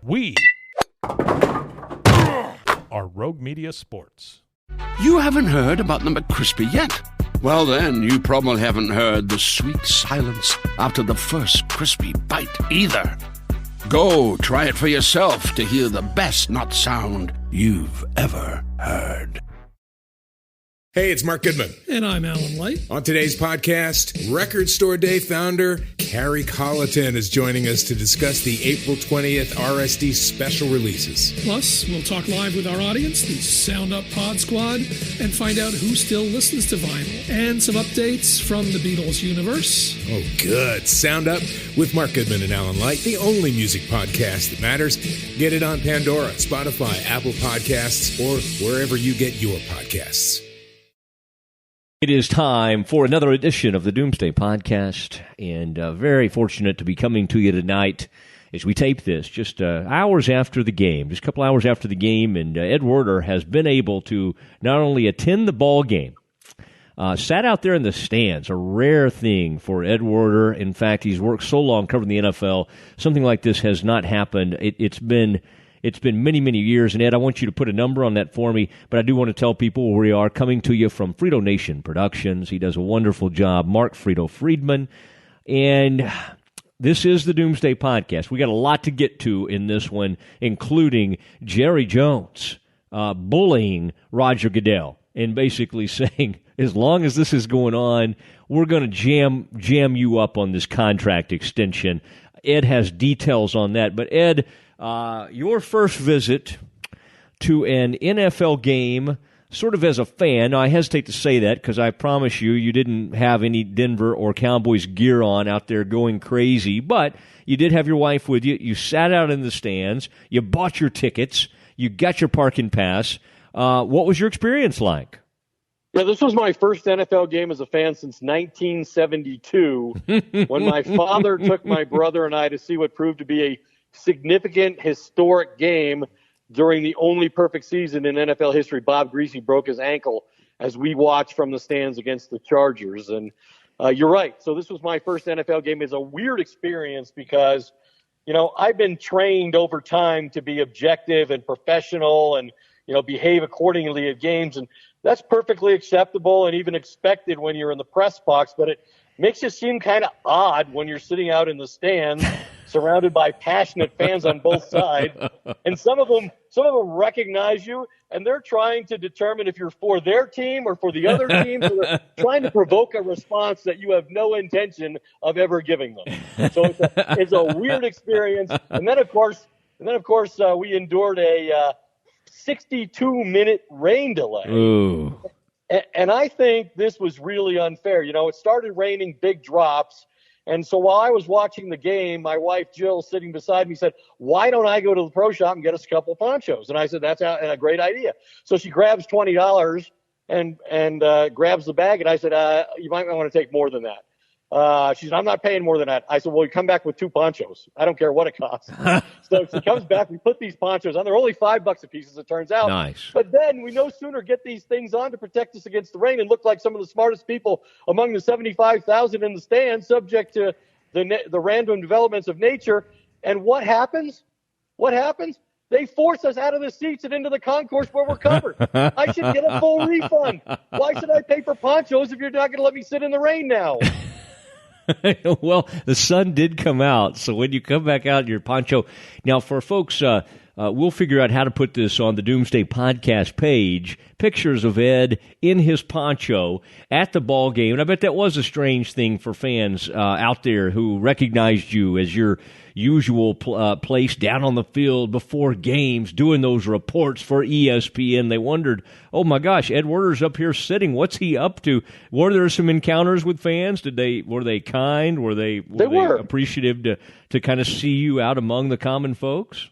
We are Rogue Media Sports. You haven't heard about the McCrispy yet? Well, then, you probably haven't heard the sweet silence after the first crispy bite either. Go try it for yourself to hear the best nut sound you've ever heard. Hey, it's Mark Goodman. And I'm Alan Light. On today's podcast, Record Store Day founder Carrie Colleton is joining us to discuss the April 20th RSD special releases. Plus, we'll talk live with our audience, the Sound Up Pod Squad, and find out who still listens to vinyl. And some updates from the Beatles universe. Oh, good. Sound Up with Mark Goodman and Alan Light, the only music podcast that matters. Get it on Pandora, Spotify, Apple Podcasts, or wherever you get your podcasts. It is time for another edition of the Doomsday podcast, and very fortunate to be coming to you tonight as we tape this just hours after the game, just a couple hours after the game, and Ed Werder has been able to not only attend the ball game, sat out there in the stands, a rare thing for Ed Werder. In fact, he's worked so long covering the NFL, something like this has not happened. It's been many, many years, and Ed, I want you to put a number on that for me, but I do want to tell people where we are, coming to you from Frito Nation Productions. He does a wonderful job, Mark Frito Friedman, and this is the Doomsday Podcast. We got a lot to get to in this one, including Jerry Jones bullying Roger Goodell and basically saying, as long as this is going on, we're going to jam you up on this contract extension. Ed has details on that, but Ed, your first visit to an NFL game, sort of as a fan. Now, I hesitate to say that because I promise you didn't have any Denver or Cowboys gear on out there going crazy, but you did have your wife with you. You sat out in the stands. You bought your tickets. You got your parking pass. What was your experience like? Yeah, this was my first NFL game as a fan since 1972 when my father took my brother and I to see what proved to be a significant, historic game during the only perfect season in NFL history. Bob Greasy broke his ankle as we watched from the stands against the Chargers. And you're right. So this was my first NFL game. It's a weird experience because, you know, I've been trained over time to be objective and professional and, you know, behave accordingly at games. And that's perfectly acceptable and even expected when you're in the press box. But it makes you seem kind of odd when you're sitting out in the stands surrounded by passionate fans on both sides. And some of them recognize you, and they're trying to determine if you're for their team or for the other team. So they're trying to provoke a response that you have no intention of ever giving them. So it's a weird experience. And then, of course, we endured a 62-minute rain delay. Ooh. And I think this was really unfair. You know, it started raining big drops. And so while I was watching the game, my wife, Jill, sitting beside me, said, why don't I go to the pro shop and get us a couple of ponchos? And I said, that's a great idea. So she grabs $20 and grabs the bag. And I said, you might want to take more than that. She said, I'm not paying more than that. I said, well, you come back with 2 ponchos. I don't care what it costs. So she comes back. We put these ponchos on. They're only $5 a piece, as it turns out. Nice. But then we no sooner get these things on to protect us against the rain and look like some of the smartest people among the 75,000 in the stands, subject to the random developments of nature. And what happens? They force us out of the seats and into the concourse where we're covered. I should get a full refund. Why should I pay for ponchos if you're not going to let me sit in the rain now? Well, the sun did come out, so when you come back out in your poncho. Now, for folks, we'll figure out how to put this on the Doomsday Podcast page, pictures of Ed in his poncho at the ball game. And I bet that was a strange thing for fans out there who recognized you as your usual place down on the field before games, doing those reports for ESPN. They wondered, oh my gosh, Ed Werder's up here sitting. What's he up to? Were there some encounters with fans? Were they kind? Were they appreciative to kind of see you out among the common folks?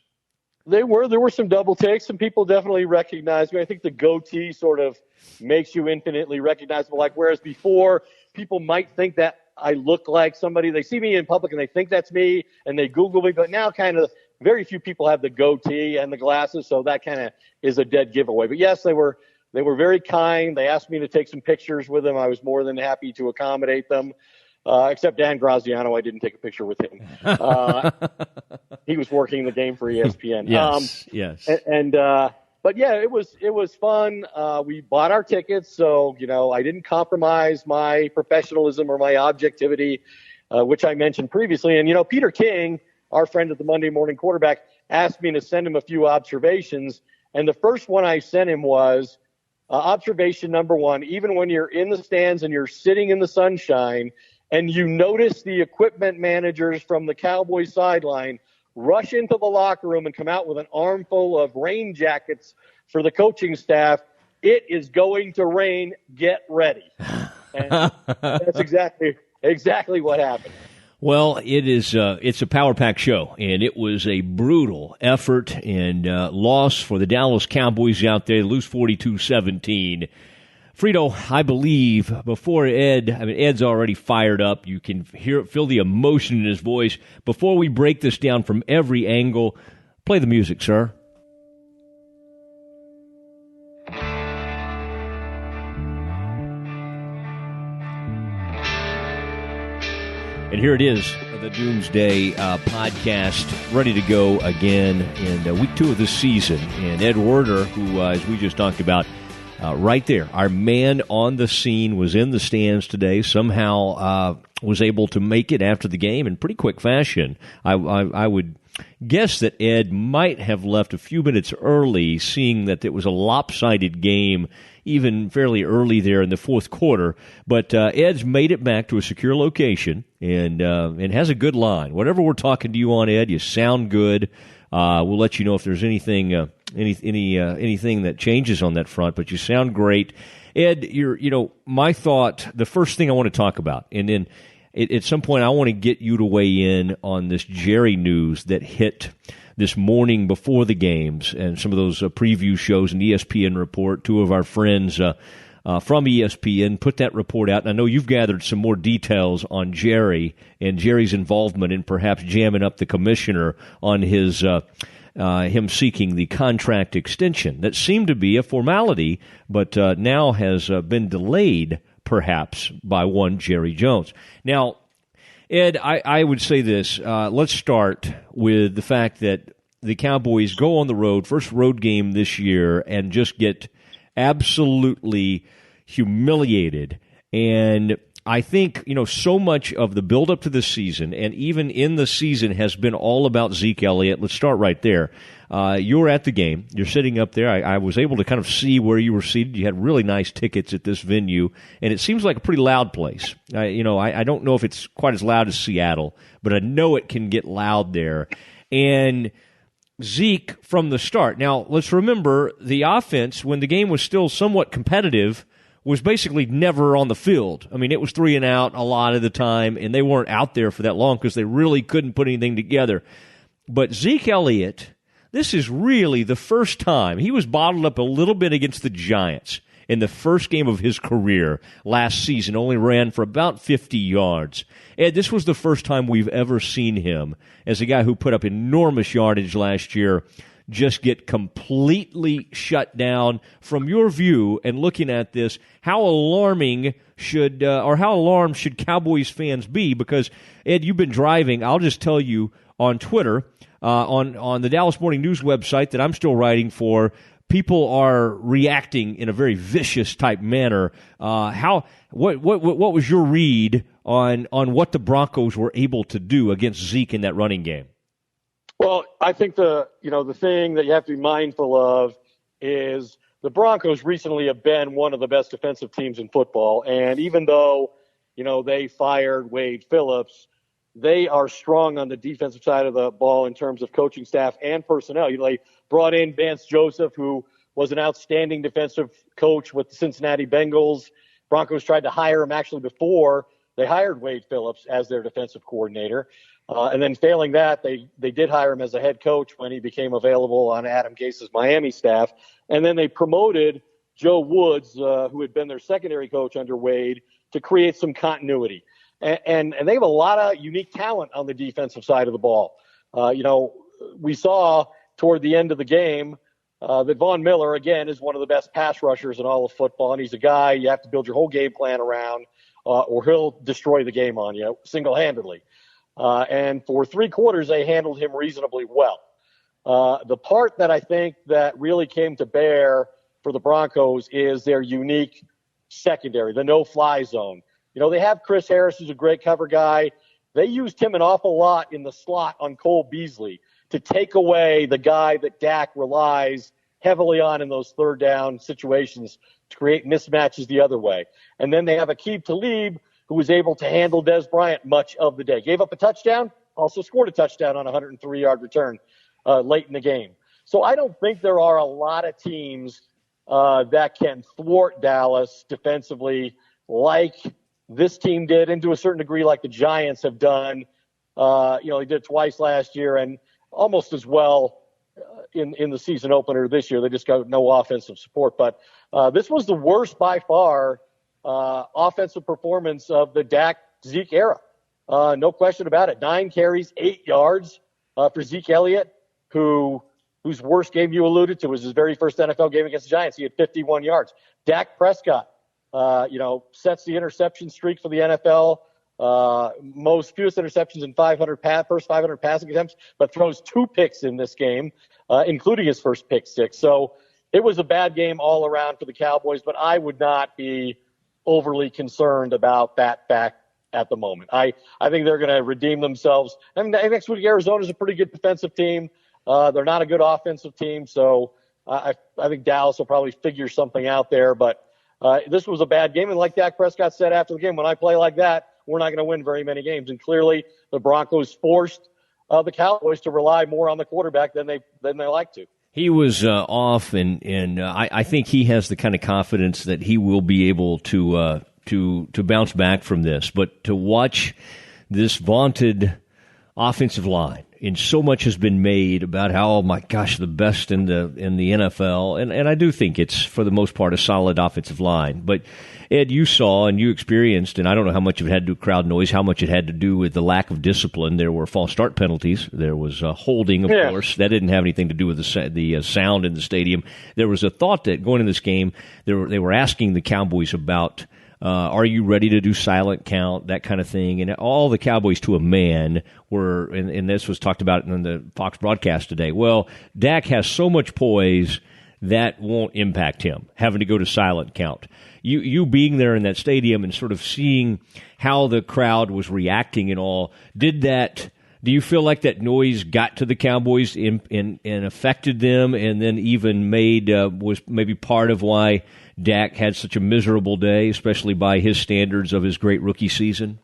There were some double takes. Some people definitely recognized me. I think the goatee sort of makes you infinitely recognizable. Like, whereas before, people might think that I look like somebody. They see me in public and they think that's me and they Google me. But now kind of very few people have the goatee and the glasses. So that kind of is a dead giveaway. But yes, they were very kind. They asked me to take some pictures with them. I was more than happy to accommodate them. except Dan Graziano. I didn't take a picture with him. He was working the game for ESPN. Yes. But yeah, it was fun. We bought our tickets, so I didn't compromise my professionalism or my objectivity, which I mentioned previously. And Peter King, our friend at the Monday Morning Quarterback, asked me to send him a few observations, and the first one I sent him was observation number one: even when you're in the stands and you're sitting in the sunshine, and you notice the equipment managers from the Cowboys sideline rush into the locker room and come out with an armful of rain jackets for the coaching staff, it is going to rain. Get ready. And that's exactly what happened. Well, it's a power pack show, and it was a brutal effort and loss for the Dallas Cowboys out there. They lose 42-17. Frito, I believe before Ed's already fired up. You can feel the emotion in his voice. Before we break this down from every angle, play the music, sir. And here it is, the Doomsday podcast, ready to go again in week 2 of the season. And Ed Werder, who, as we just talked about, right there, our man on the scene, was in the stands today, somehow was able to make it after the game in pretty quick fashion. I would guess that Ed might have left a few minutes early, seeing that it was a lopsided game even fairly early there in the fourth quarter. But Ed's made it back to a secure location and has a good line. Whatever we're talking to you on, Ed, you sound good. We'll let you know if there's anything that changes on that front, but you sound great. Ed, my thought, the first thing I want to talk about, and then at some point I want to get you to weigh in on this Jerry news that hit this morning before the games and some of those preview shows and ESPN report. Two of our friends from ESPN put that report out, and I know you've gathered some more details on Jerry and Jerry's involvement in perhaps jamming up the commissioner on his him seeking the contract extension that seemed to be a formality, but now has been delayed perhaps by one Jerry Jones. Now, Ed, I would say this. Let's start with the fact that the Cowboys go on the road, first road game this year, and just get absolutely humiliated. And I think, so much of the buildup to this season, and even in the season, has been all about Zeke Elliott. Let's start right there. You were at the game. You're sitting up there. I was able to kind of see where you were seated. You had really nice tickets at this venue, and it seems like a pretty loud place. I don't know if it's quite as loud as Seattle, but I know it can get loud there. And Zeke from the start. Now, let's remember the offense, when the game was still somewhat competitive, was basically never on the field. I mean, it was 3 and out a lot of the time, and they weren't out there for that long because they really couldn't put anything together. But Zeke Elliott, this is really the first time. He was bottled up a little bit against the Giants in the first game of his career last season, only ran for about 50 yards. Ed, this was the first time we've ever seen him, as a guy who put up enormous yardage last year, just get completely shut down. From your view and looking at this, how alarmed should Cowboys fans be? Because, Ed, you've been driving. I'll just tell you on Twitter, on the Dallas Morning News website that I'm still writing for, people are reacting in a very vicious type manner. What was your read on what the Broncos were able to do against Zeke in that running game? Well, I think the thing that you have to be mindful of is the Broncos recently have been one of the best defensive teams in football. And even though, they fired Wade Phillips, they are strong on the defensive side of the ball in terms of coaching staff and personnel. They brought in Vance Joseph, who was an outstanding defensive coach with the Cincinnati Bengals. Broncos tried to hire him actually before they hired Wade Phillips as their defensive coordinator. And then failing that, they did hire him as a head coach when he became available on Adam Gase's Miami staff. And then they promoted Joe Woods, who had been their secondary coach under Wade, to create some continuity. And they have a lot of unique talent on the defensive side of the ball. We saw toward the end of the game that Von Miller, again, is one of the best pass rushers in all of football. And he's a guy you have to build your whole game plan around. or he'll destroy the game on you single-handedly. And for 3 quarters, they handled him reasonably well. The part that I think that really came to bear for the Broncos is their unique secondary, the no-fly zone. They have Chris Harris, who's a great cover guy. They used him an awful lot in the slot on Cole Beasley to take away the guy that Dak relies heavily on in those third down situations to create mismatches the other way. And then they have Aqib Talib, who was able to handle Dez Bryant much of the day. Gave up a touchdown, also scored a touchdown on a 103-yard return late in the game. So I don't think there are a lot of teams that can thwart Dallas defensively like this team did, and to a certain degree like the Giants have done. They did it twice last year and almost as well in the season opener this year. They just got no offensive support. But this was the worst by far offensive performance of the Dak Zeke era. No question about it. 9 carries, 8 yards for Zeke Elliott, whose worst game you alluded to was his very first NFL game against the Giants. He had 51 yards. Dak Prescott, sets the interception streak for the NFL. Fewest interceptions in first 500 passing attempts, but throws 2 picks in this game, including his first pick six. So it was a bad game all around for the Cowboys, but I would not be overly concerned about that fact at the moment. I think they're going to redeem themselves. And next week, Arizona's a pretty good defensive team. They're not a good offensive team, so I think Dallas will probably figure something out there. But this was a bad game, and like Dak Prescott said after the game, when I play like that, we're not going to win very many games. And clearly, the Broncos forced the Cowboys to rely more on the quarterback than they like to. He was off, and I think he has the kind of confidence that he will be able to bounce back from this. But to watch this vaunted offensive line, and so much has been made about how, oh my gosh, the best in the NFL, and I do think it's for the most part a solid offensive line. But Ed, you saw and you experienced, and I don't know how much it had to do with crowd noise, how much it had to do with the lack of discipline. There were false start penalties. There was holding, of course. That didn't have anything to do with the sound in the stadium. There was a thought that going into this game, they were asking the Cowboys about, are you ready to do silent count, that kind of thing. And all the Cowboys to a man were, and this was talked about in the Fox broadcast today, well, Dak has so much poise that won't impact him, having to go to silent count. You being there in that stadium and sort of seeing how the crowd was reacting and all, do you feel like that noise got to the Cowboys and affected them, and then even was maybe part of why Dak had such a miserable day, especially by his standards of his great rookie season?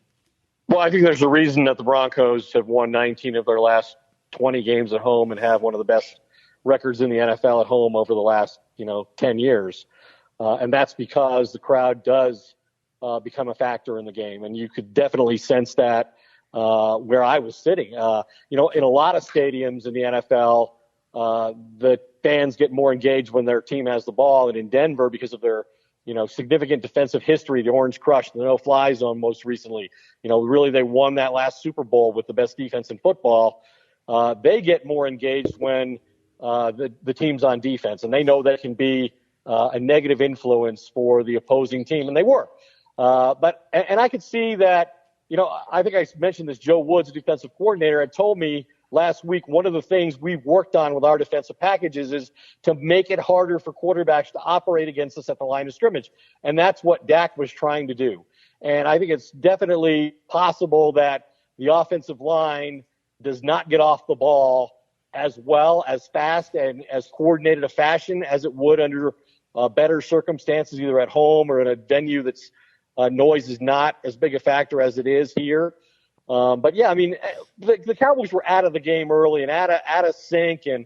Well, I think there's a reason that the Broncos have won 19 of their last 20 games at home and have one of the best records in the NFL at home over the last 10 years. And that's because the crowd does become a factor in the game. And you could definitely sense that where I was sitting. In a lot of stadiums in the NFL, the fans get more engaged when their team has the ball. And in Denver, because of their significant defensive history, the Orange Crush, the no-fly zone most recently, really they won that last Super Bowl with the best defense in football. They get more engaged when the team's on defense, and they know that can be a negative influence for the opposing team, and they were. But I could see that, I think I mentioned this, Joe Woods, a defensive coordinator, had told me last week one of the things we've worked on with our defensive packages is to make it harder for quarterbacks to operate against us at the line of scrimmage. And that's what Dak was trying to do. And I think it's definitely possible that the offensive line does not get off the ball as well, as fast, and as coordinated a fashion as it would under better circumstances, either at home or in a venue that's noise is not as big a factor as it is here. But yeah, I mean, the Cowboys were out of the game early and out of sync and,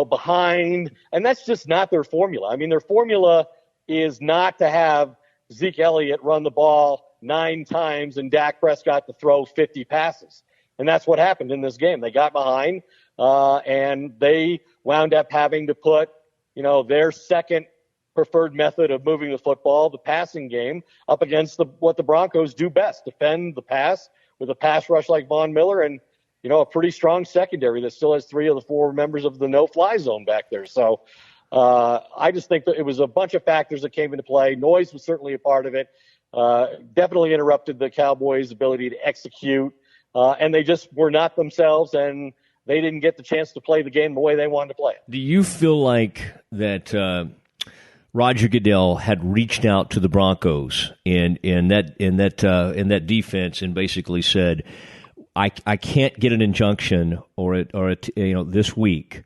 behind, and that's just not their formula. I mean, their formula is not to have Zeke Elliott run the ball 9 times and Dak Prescott to throw 50 passes. And that's what happened in this game. They got behind, and they wound up having to put, their second preferred method of moving the football, the passing game, up against what the Broncos do best, defend the pass with a pass rush like Von Miller and, a pretty strong secondary that still has 3 of the 4 members of the no-fly zone back there. So I just think that it was a bunch of factors that came into play. Noise was certainly a part of it. definitely interrupted the Cowboys' ability to execute, and they just were not themselves, and they didn't get the chance to play the game the way they wanted to play it. Do you feel like that Roger Goodell had reached out to the Broncos in that defense and basically said, I can't get an injunction or this week.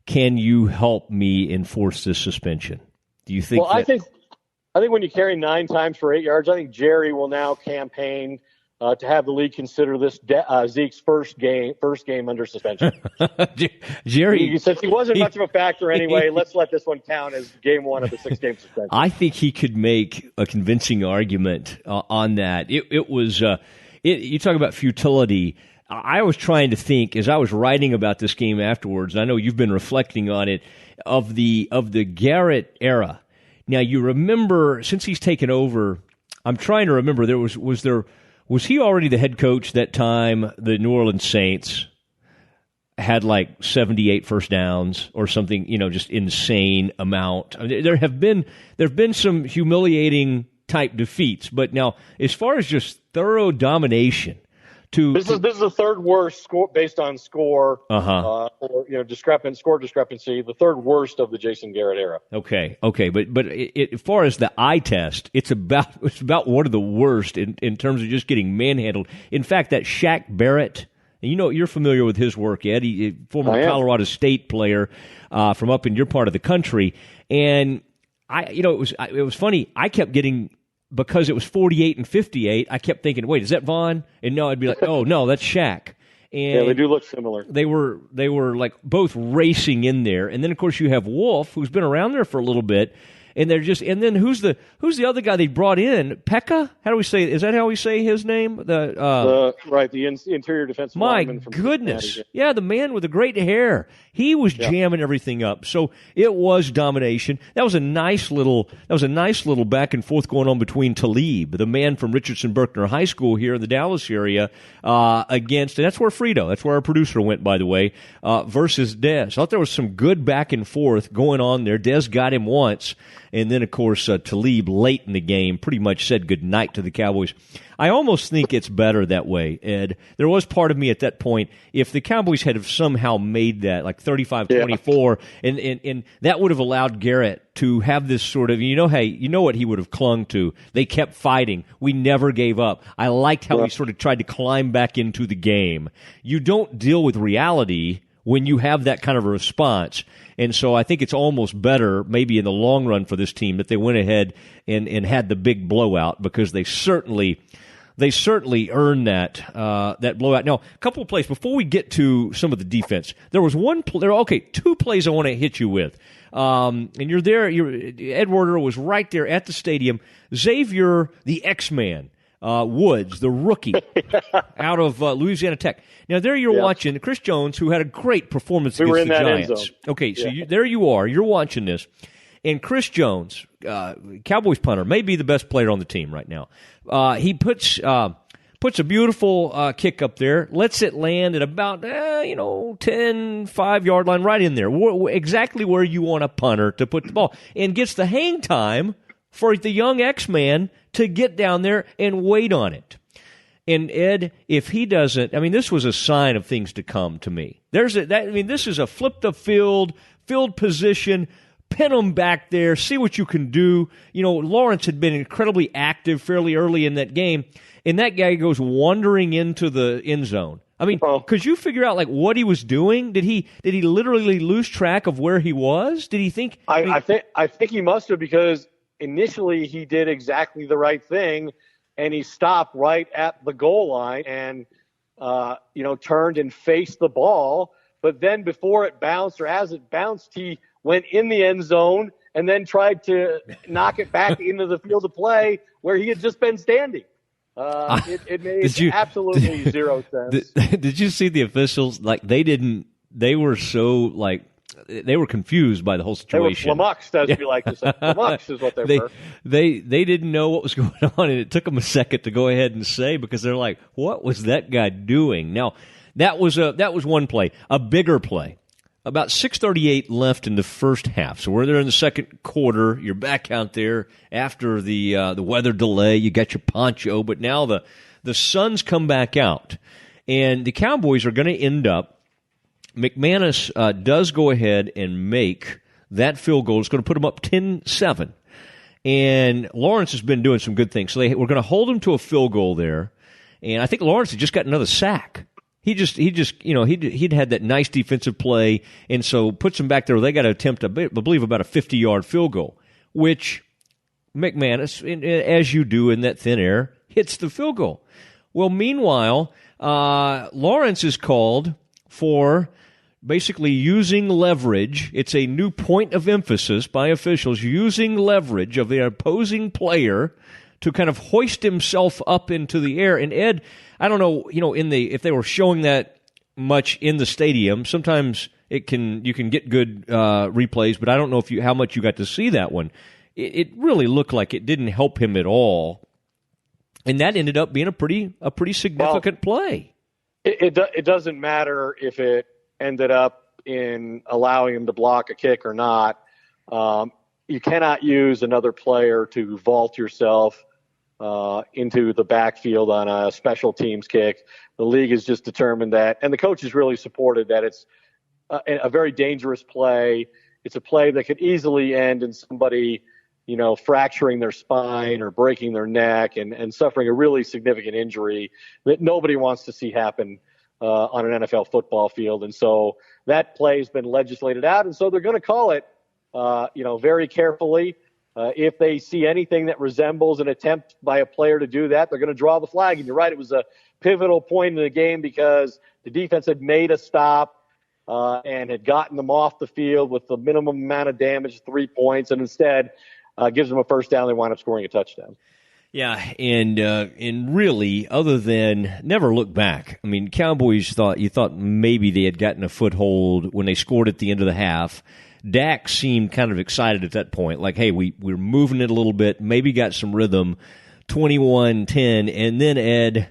Can you help me enforce this suspension? Do you think? Well, I think when you carry 9 times for 8 yards, I think Jerry will now campaign to have the league consider this Zeke's first game under suspension. Jerry, since he wasn't much of a factor anyway, let's let this one count as game 1 of the 6-game suspension. I think he could make a convincing argument on that. It was you talk about futility. I was trying to think as I was writing about this game afterwards, and I know you've been reflecting on it, of the Garrett era. Now, you remember, since he's taken over, I'm trying to remember, was he already the head coach that time the New Orleans Saints had like 78 first downs or something, just insane amount? I mean, there have been some humiliating type defeats, but now as far as just thorough domination, this is the third worst score based on score, or score discrepancy. The third worst of the Jason Garrett era. Okay, but as far as the eye test, it's about one of the worst in terms of just getting manhandled. In fact, that Shaq Barrett, and you're familiar with his work, Ed. Former Colorado State player from up in your part of the country, and it was funny. I kept getting. Because it was 48 and 58, I kept thinking, wait, is that Vaughn? And no, I'd be like, oh, no, that's Shaq. And yeah, they do look similar. They were like both racing in there. And then, of course, you have Wolf, who's been around there for a little bit. And then who's the other guy they brought in? Pekka? How do we say? Is that how we say his name? The interior defensive lineman. My goodness, yeah, the man with the great hair. He was jamming everything up. So it was domination. That was a nice little back and forth going on between Talib, the man from Richardson Berkner High School here in the Dallas area, against, and that's where Frito, that's where our producer went, by the way, versus Dez. I thought there was some good back and forth going on there. Dez got him once. And then, of course, Talib late in the game pretty much said goodnight to the Cowboys. I almost think it's better that way, Ed. There was part of me at that point, if the Cowboys had have somehow made that, like 35-24, and that would have allowed Garrett to have this sort of, what he would have clung to. They kept fighting. We never gave up. I liked how he sort of tried to climb back into the game. You don't deal with reality when you have that kind of a response. And so I think it's almost better, maybe in the long run for this team, that they went ahead and had the big blowout, because they certainly earned that blowout. Now, a couple of plays before we get to some of the defense. There was two plays I want to hit you with. And you're there. Ed Werder was right there at the stadium. Xavier, the X-Man. Woods, the rookie out of Louisiana Tech. Now, there you're watching Chris Jones, who had a great performance against the Giants. End zone. Okay, so there you are. You're watching this. And Chris Jones, Cowboys punter, may be the best player on the team right now. He puts a beautiful kick up there, lets it land at about, 10, 5-yard line, right in there, exactly where you want a punter to put the ball, and gets the hang time for the young X-Man to get down there and wait on it. And Ed, if he doesn't, this was a sign of things to come to me. This is a flip the field position, pin them back there, see what you can do. Lawrence had been incredibly active fairly early in that game, and that guy goes wandering into the end zone. Could you figure out what he was doing? Did he literally lose track of where he was? Did he think? I think he must have, because initially he did exactly the right thing, and he stopped right at the goal line and turned and faced the ball. But then before it bounced, or as it bounced, he went in the end zone and then tried to knock it back into the field of play where he had just been standing. It made absolutely zero sense. Did you see the officials? They were so they were confused by the whole situation. They were flummoxed, as we like to say. Flummoxed is what they were. They didn't know what was going on, and it took them a second to go ahead and say, because they're like, what was that guy doing? Now, that was one play. A bigger play. about 6:38 left in the first half. So we're there in the second quarter. You're back out there after the weather delay. You got your poncho, but now the sun's come back out. And the Cowboys are going to end up, McManus does go ahead and make that field goal. It's going to put them up 10-7. And Lawrence has been doing some good things. So we're going to hold him to a field goal there. And I think Lawrence had just got another sack. He'd had that nice defensive play, and so puts them back there. They got to attempt, I believe, about a 50-yard field goal, which McManus, as you do in that thin air, hits the field goal. Well, meanwhile, Lawrence is called for basically using leverage. It's a new point of emphasis by officials, using leverage of the opposing player to kind of hoist himself up into the air. And Ed, I don't know, if they were showing that much in the stadium, sometimes you can get good replays, but I don't know how much you got to see that one. It really looked like it didn't help him at all, and that ended up being a pretty significant play. It doesn't matter if it ended up in allowing him to block a kick or not. You cannot use another player to vault yourself into the backfield on a special teams kick. The league has just determined that, and the coaches really supported that. It's a very dangerous play. It's a play that could easily end in somebody, fracturing their spine or breaking their neck and suffering a really significant injury that nobody wants to see happen on an NFL football field. And so that play has been legislated out, and so they're going to call it, very carefully. If they see anything that resembles an attempt by a player to do that, they're going to draw the flag. And you're right, it was a pivotal point in the game because the defense had made a stop and had gotten them off the field with the minimum amount of damage, 3 points, and instead gives them a first down. They wind up scoring a touchdown. Yeah, and really, other than never look back. I mean, Cowboys thought maybe they had gotten a foothold when they scored at the end of the half. Dak seemed kind of excited at that point, like, hey, we're moving it a little bit, maybe got some rhythm, 21-10, and then, Ed,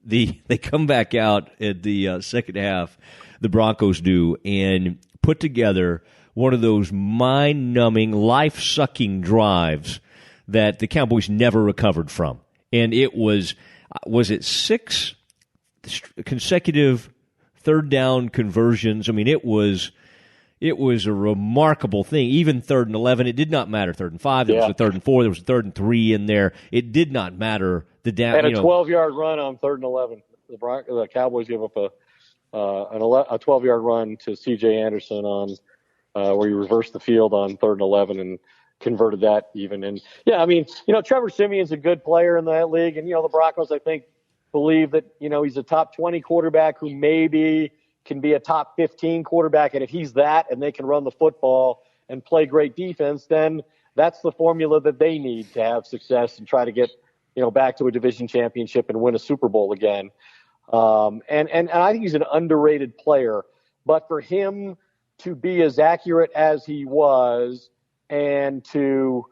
they come back out at the second half, the Broncos do, and put together one of those mind-numbing, life-sucking drives that the Cowboys never recovered from. And it was it 6 consecutive third down conversions? I mean, it was a remarkable thing. Even 3rd and 11, it did not matter. 3rd and 5, there was a 3rd and 4, there was a 3rd and 3 in there. It did not matter. The down and a 12-yard run on 3rd and 11. The Cowboys gave up a 12-yard run to C.J. Anderson on where he reversed the field on 3rd and 11 and converted that even. And yeah, I mean, Trevor Siemian's a good player in that league, and the Broncos, I think, believe that he's a top 20 quarterback who maybe can be a top 15 quarterback, and if he's that and they can run the football and play great defense, then that's the formula that they need to have success and try to get back to a division championship and win a Super Bowl again. And I think he's an underrated player, but for him to be as accurate as he was and to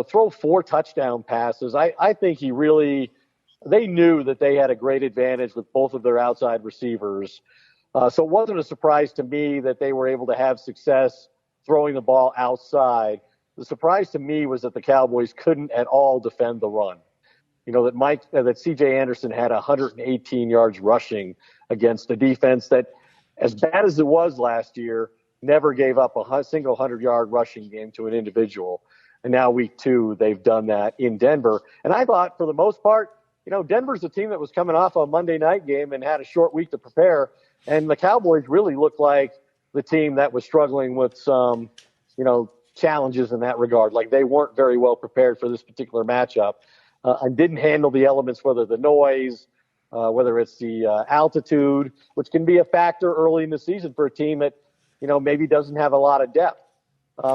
throw 4 touchdown passes, I think they knew that they had a great advantage with both of their outside receivers. So it wasn't a surprise to me that they were able to have success throwing the ball outside. The surprise to me was that the Cowboys couldn't at all defend the run. That C.J. Anderson had 118 yards rushing against a defense that, as bad as it was last year, never gave up a single 100-yard rushing game to an individual. And now week 2, they've done that in Denver. And I thought, for the most part, Denver's a team that was coming off a Monday night game and had a short week to prepare. And the Cowboys really looked like the team that was struggling with some, challenges in that regard. Like they weren't very well prepared for this particular matchup and didn't handle the elements, whether the noise, whether it's the altitude, which can be a factor early in the season for a team that, maybe doesn't have a lot of depth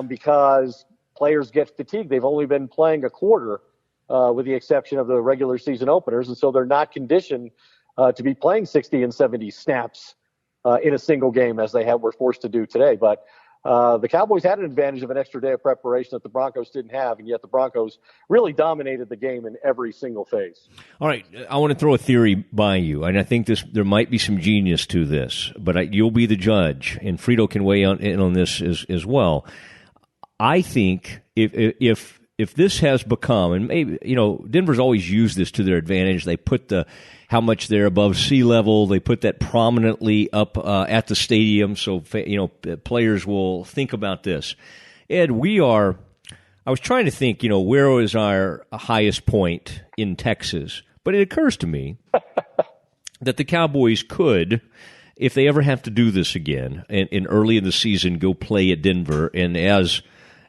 because players get fatigued. They've only been playing a quarter with the exception of the regular season openers. And so they're not conditioned to be playing 60 and 70 snaps in a single game as they were forced to do today. But the Cowboys had an advantage of an extra day of preparation that the Broncos didn't have, and yet the Broncos really dominated the game in every single phase. All right, I want to throw a theory by you, and I think there might be some genius to this, but you'll be the judge, and Frito can weigh in on this as well. I think if this has become, and maybe, Denver's always used this to their advantage. They put how much they're above sea level. They put that prominently up at the stadium, so players will think about this. Ed, I was trying to think, where was our highest point in Texas? But it occurs to me that the Cowboys could, if they ever have to do this again, and early in the season go play at Denver, and as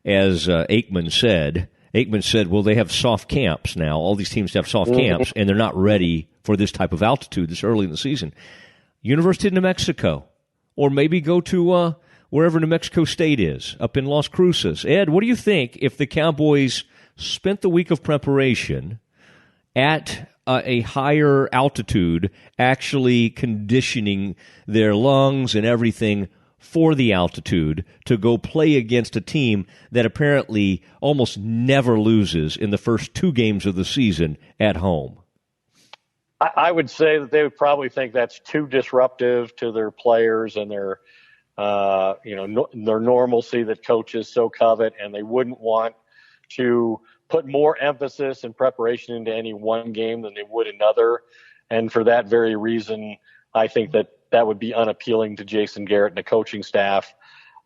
Aikman said, well, they have soft camps now. All these teams have soft camps, and they're not ready for this type of altitude this early in the season. University of New Mexico, or maybe go to wherever New Mexico State is, up in Las Cruces. Ed, what do you think if the Cowboys spent the week of preparation at a higher altitude, actually conditioning their lungs and everything for the altitude to go play against a team that apparently almost never loses in the first 2 games of the season at home? I would say that they would probably think that's too disruptive to their players and their normalcy that coaches so covet, and they wouldn't want to put more emphasis and preparation into any one game than they would another. And for that very reason, I think that would be unappealing to Jason Garrett and the coaching staff.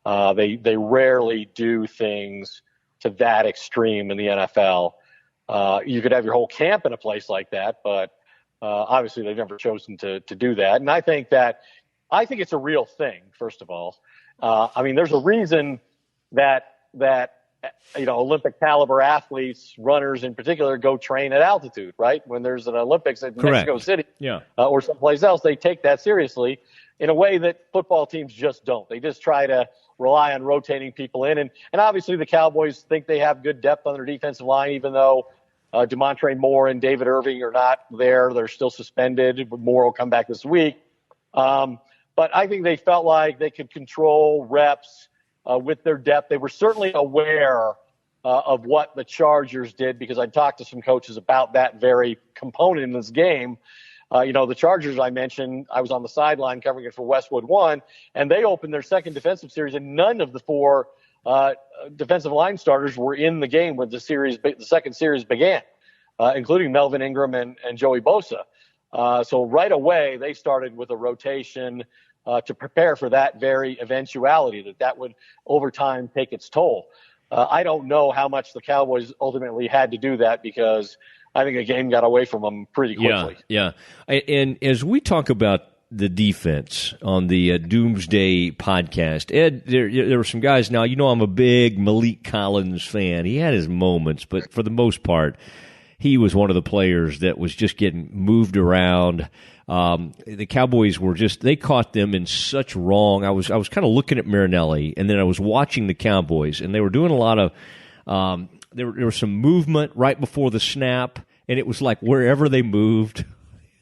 They rarely do things to that extreme in the NFL. You could have your whole camp in a place like that, but obviously they've never chosen to do that. And I think it's a real thing, first of all. There's a reason that Olympic caliber athletes, runners in particular, go train at altitude, right? When there's an Olympics in Mexico City or someplace else, they take that seriously in a way that football teams just don't. They just try to rely on rotating people in. And obviously the Cowboys think they have good depth on their defensive line, even though DeMontre Moore and David Irving are not there. They're still suspended. Moore will come back this week. But I think they felt like they could control reps with their depth. They were certainly aware of what the Chargers did, because I talked to some coaches about that very component in this game. The Chargers I mentioned, I was on the sideline covering it for Westwood One, and they opened their second defensive series, and none of the 4 defensive line starters were in the game when the second series began, including Melvin Ingram and Joey Bosa. So right away they started with a rotation to prepare for that very eventuality, that would over time take its toll. I don't know how much the Cowboys ultimately had to do that, because I think the game got away from them pretty quickly. Yeah. And as we talk about the defense on the Doomsday podcast, Ed, there were some guys. Now, I'm a big Malik Collins fan. He had his moments, but for the most part, he was one of the players that was just getting moved around. The Cowboys they caught them in such wrong. I was kind of looking at Marinelli, and then I was watching the Cowboys, and they were doing a lot of, there was some movement right before the snap, and it was like wherever they moved,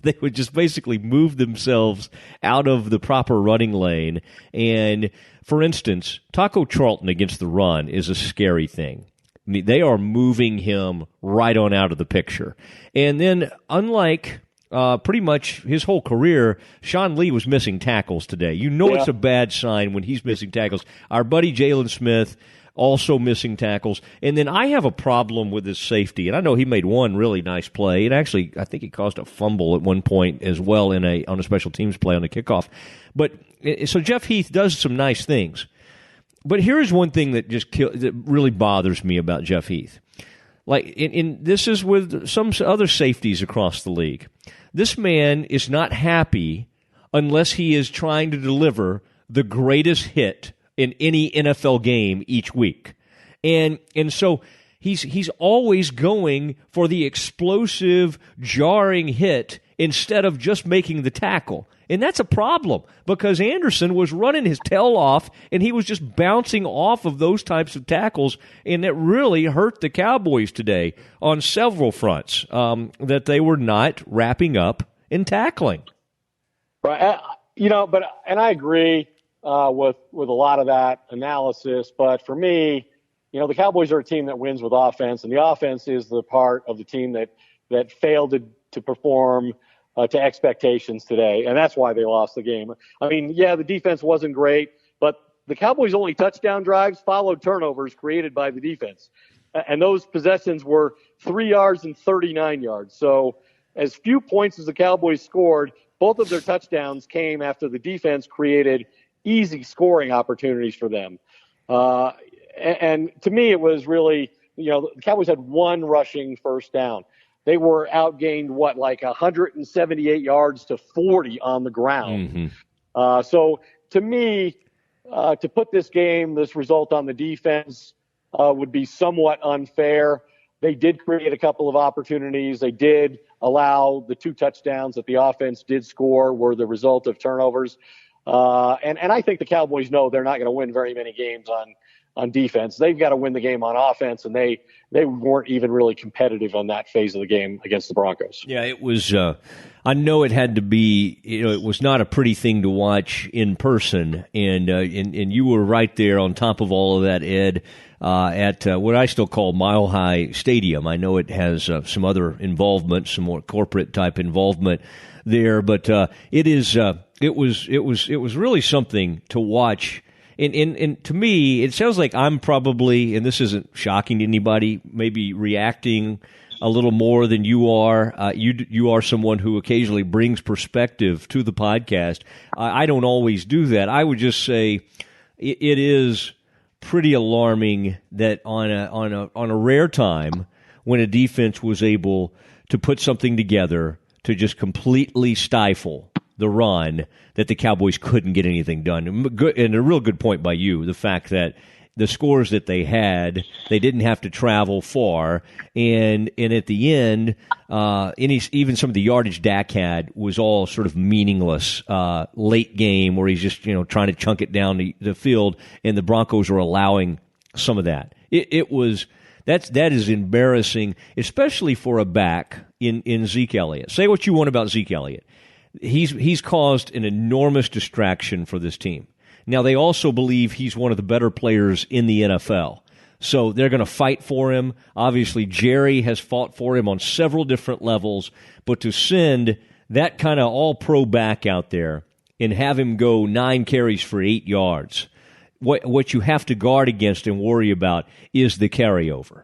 they would just basically move themselves out of the proper running lane. And, for instance, Taco Charlton against the run is a scary thing. I mean, they are moving him right on out of the picture. And then, unlike pretty much his whole career, Sean Lee was missing tackles today. It's a bad sign when he's missing tackles. Our buddy Jalen Smith also missing tackles. And then I have a problem with his safety. And I know he made one really nice play. And actually, I think he caused a fumble at one point as well on a special teams play on the kickoff. But so Jeff Heath does some nice things. But here's one thing that that really bothers me about Jeff Heath. Like, this is with some other safeties across the league. This man is not happy unless he is trying to deliver the greatest hit in any NFL game each week. And so he's always going for the explosive, jarring hit instead of just making the tackle. And that's a problem, because Anderson was running his tail off, and he was just bouncing off of those types of tackles, and it really hurt the Cowboys today on several fronts, that they were not wrapping up in tackling. Right. And I agree. with a lot of that analysis. But for me, the Cowboys are a team that wins with offense, and the offense is the part of the team that failed to perform to expectations today, and that's why they lost the game. I mean, yeah, the defense wasn't great, but the Cowboys' only touchdown drives followed turnovers created by the defense, and those possessions were 3 yards and 39 yards. So as few points as the Cowboys scored, both of their touchdowns came after the defense created easy scoring opportunities for them. And to me, it was really, the Cowboys had one rushing first down. They were outgained, 178 yards to 40 on the ground. Mm-hmm. So to me, to put this result on the defense would be somewhat unfair. They did create a couple of opportunities. They did allow the 2 touchdowns that the offense did score were the result of turnovers. And I think the Cowboys know they're not going to win very many games on defense. They've got to win the game on offense, and they weren't even really competitive on that phase of the game against the Broncos. Yeah, it was I know it had to be, it was not a pretty thing to watch in person, and you were right there on top of all of that, Ed, at what I still call Mile High Stadium. I know it has some other involvement, some more corporate type involvement there, but it was really something to watch. And to me, it sounds like I'm probably, and this isn't shocking to anybody, maybe reacting a little more than you are. You are someone who occasionally brings perspective to the podcast. I don't always do that. I would just say it is pretty alarming that on a rare time when a defense was able to put something together to just completely stifle the run, that the Cowboys couldn't get anything done. And a real good point by you, the fact that the scores that they had, they didn't have to travel far, and at the end, even some of the yardage Dak had was all sort of meaningless late game where he's just trying to chunk it down the field, and the Broncos were allowing some of that. That is embarrassing, especially for a back in Zeke Elliott. Say what you want about Zeke Elliott. He's caused an enormous distraction for this team. Now, they also believe he's one of the better players in the NFL. So they're going to fight for him. Obviously, Jerry has fought for him on several different levels. But to send that kind of all-pro back out there and have him go 9 carries for 8 yards, what you have to guard against and worry about is the carryover.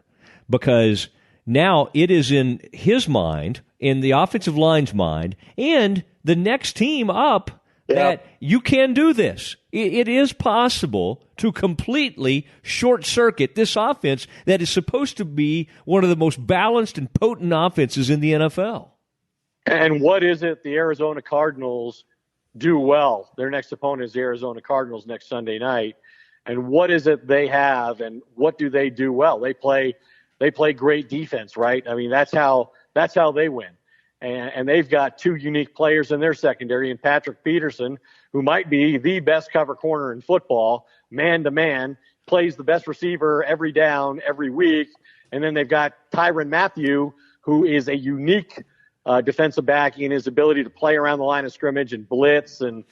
Because now it is in his mind, in the offensive line's mind, and the next team up that you can do this. It is possible to completely short-circuit this offense that is supposed to be one of the most balanced and potent offenses in the NFL. And what is it the Arizona Cardinals do well? Their next opponent is the Arizona Cardinals next Sunday night. And what is it they have, and what do they do well? They play great defense, right? I mean, that's how they win. And they've got 2 unique players in their secondary, and Patrick Peterson, who might be the best cover corner in football, man-to-man, plays the best receiver every down, every week. And then they've got Tyrann Mathieu, who is a unique defensive back in his ability to play around the line of scrimmage and blitz and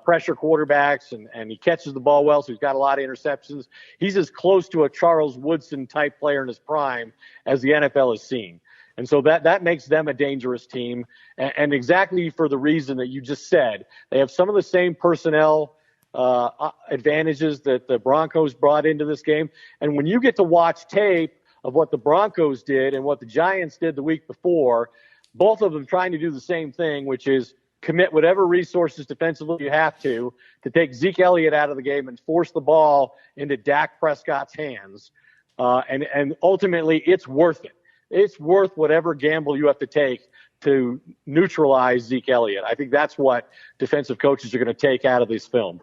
pressure quarterbacks, and he catches the ball well, so he's got a lot of interceptions. He's as close to a Charles Woodson-type player in his prime as the NFL has seen. And so that makes them a dangerous team. And exactly for the reason that you just said, they have some of the same personnel advantages that the Broncos brought into this game. And when you get to watch tape of what the Broncos did and what the Giants did the week before, both of them trying to do the same thing, which is commit whatever resources defensively you have to take Zeke Elliott out of the game and force the ball into Dak Prescott's hands. And ultimately, it's worth it. It's worth whatever gamble you have to take to neutralize Zeke Elliott. I think that's what defensive coaches are going to take out of this film.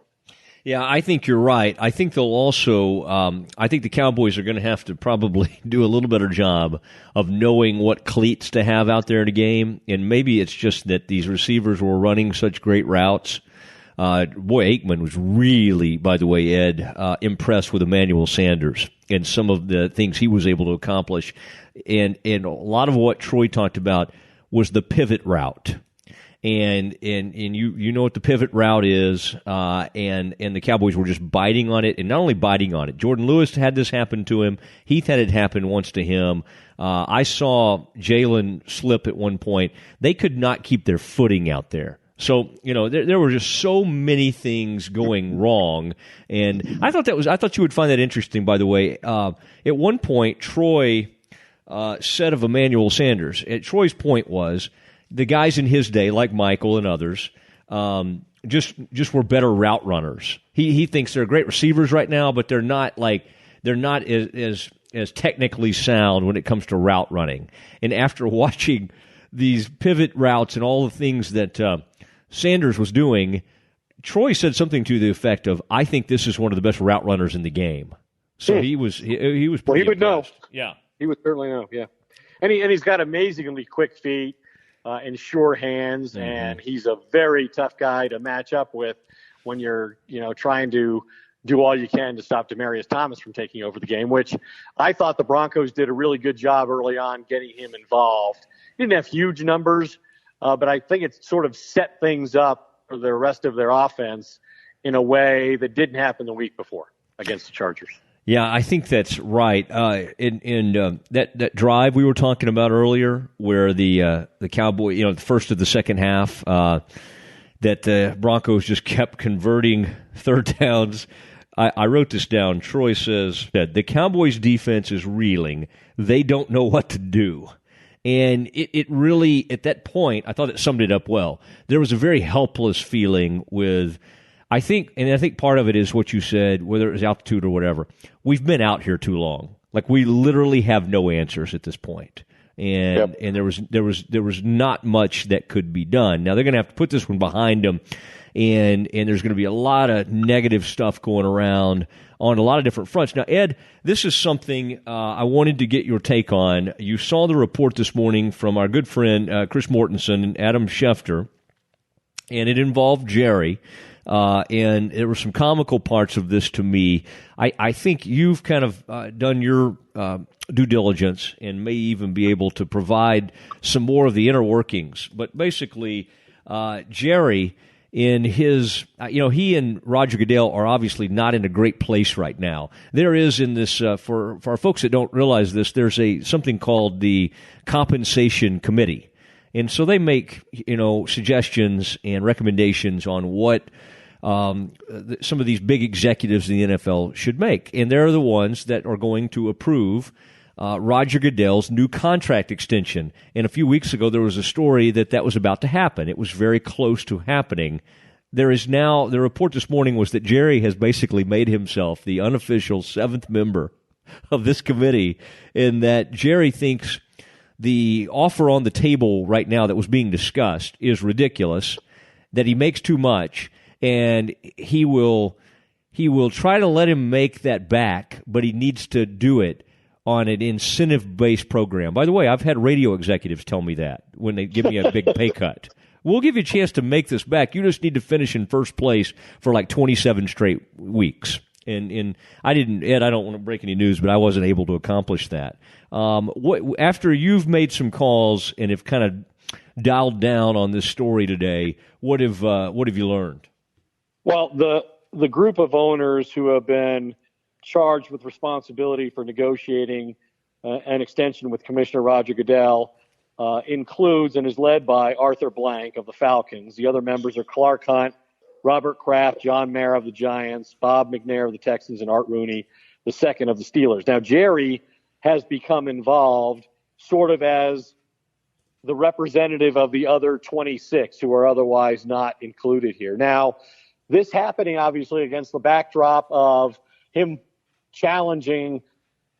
Yeah, I think you're right. I think they'll also I think the Cowboys are going to have to probably do a little better job of knowing what cleats to have out there in a game. And maybe it's just that these receivers were running such great routes. Aikman was really, by the way, Ed, impressed with Emmanuel Sanders and some of the things he was able to accomplish. And a lot of what Troy talked about was the pivot route. And you know what the pivot route is, and the Cowboys were just biting on it, and not only biting on it. Jordan Lewis had this happen to him. Heath had it happen once to him. I saw Jalen slip at one point. They could not keep their footing out there. So, there were just so many things going wrong, and I thought you would find that interesting. By the way, at one point, Troy said of Emmanuel Sanders. Troy's point was, the guys in his day, like Michael and others, just were better route runners. He thinks they're great receivers right now, but they're not as technically sound when it comes to route running. And after watching these pivot routes and all the things that Sanders was doing, Troy said something to the effect of, "I think this is one of the best route runners in the game." So he was pretty well, he would impressed. know. Yeah, he would certainly know. Yeah, and he's got amazingly quick feet. And sure hands, and he's a very tough guy to match up with when you're, trying to do all you can to stop Demaryius Thomas from taking over the game, which I thought the Broncos did a really good job early on getting him involved. He didn't have huge numbers, but I think it sort of set things up for the rest of their offense in a way that didn't happen the week before against the Chargers. Yeah, I think that's right. In that drive we were talking about earlier, where the Cowboy, the first of the second half, that the Broncos just kept converting third downs. I wrote this down. Troy says that the Cowboys' defense is reeling. They don't know what to do. And it really, at that point, I thought it summed it up well. There was a very helpless feeling with, I think part of it is what you said, whether it was altitude or whatever. We've been out here too long. Like, we literally have no answers at this point. And there was not much that could be done. Now they're going to have to put this one behind them, and there's going to be a lot of negative stuff going around on a lot of different fronts. Now, Ed, this is something I wanted to get your take on. You saw the report this morning from our good friend Chris Mortensen and Adam Schefter, and it involved Jerry. And there were some comical parts of this to me. I think you've kind of done your due diligence and may even be able to provide some more of the inner workings. But basically, Jerry, in his, he and Roger Goodell are obviously not in a great place right now. There is in this, for our folks that don't realize this, there's something called the Compensation Committee. And so they make, suggestions and recommendations on what some of these big executives in the NFL should make. And they're the ones that are going to approve Roger Goodell's new contract extension. And a few weeks ago, there was a story that was about to happen. It was very close to happening. There is now, the report this morning was that Jerry has basically made himself the unofficial seventh member of this committee, and that Jerry thinks the offer on the table right now that was being discussed is ridiculous, that he makes too much, and he will try to let him make that back, but he needs to do it on an incentive-based program. By the way, I've had radio executives tell me that when they give me a big pay cut. We'll give you a chance to make this back. You just need to finish in first place for like 27 straight weeks. And I didn't, Ed, I don't want to break any news, but I wasn't able to accomplish that. After you've made some calls and have kind of dialed down on this story today, what have you learned? Well, the group of owners who have been charged with responsibility for negotiating an extension with Commissioner Roger Goodell includes and is led by Arthur Blank of the Falcons. The other members are Clark Hunt, Robert Kraft, John Mayer of the Giants, Bob McNair of the Texans, and Art Rooney, the second of the Steelers. Now, Jerry has become involved sort of as the representative of the other 26 who are otherwise not included here. Now, this happening obviously against the backdrop of him challenging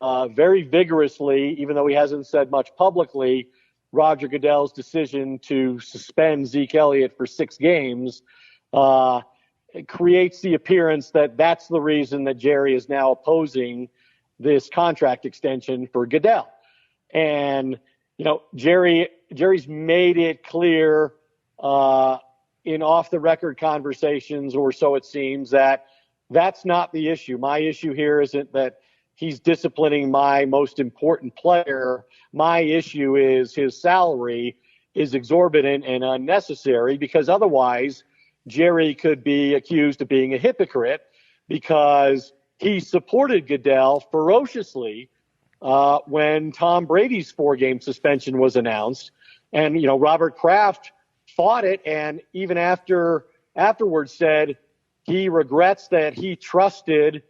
very vigorously, even though he hasn't said much publicly, Roger Goodell's decision to suspend Zeke Elliott for 6 games. It creates the appearance that that's the reason that Jerry is now opposing this contract extension for Goodell. And, Jerry's made it clear in off-the-record conversations, or so it seems, that that's not the issue. My issue here isn't that he's disciplining my most important player. My issue is his salary is exorbitant and unnecessary, because otherwise Jerry could be accused of being a hypocrite, because he supported Goodell ferociously when Tom Brady's 4-game suspension was announced. And, Robert Kraft fought it, and even afterwards said he regrets that he trusted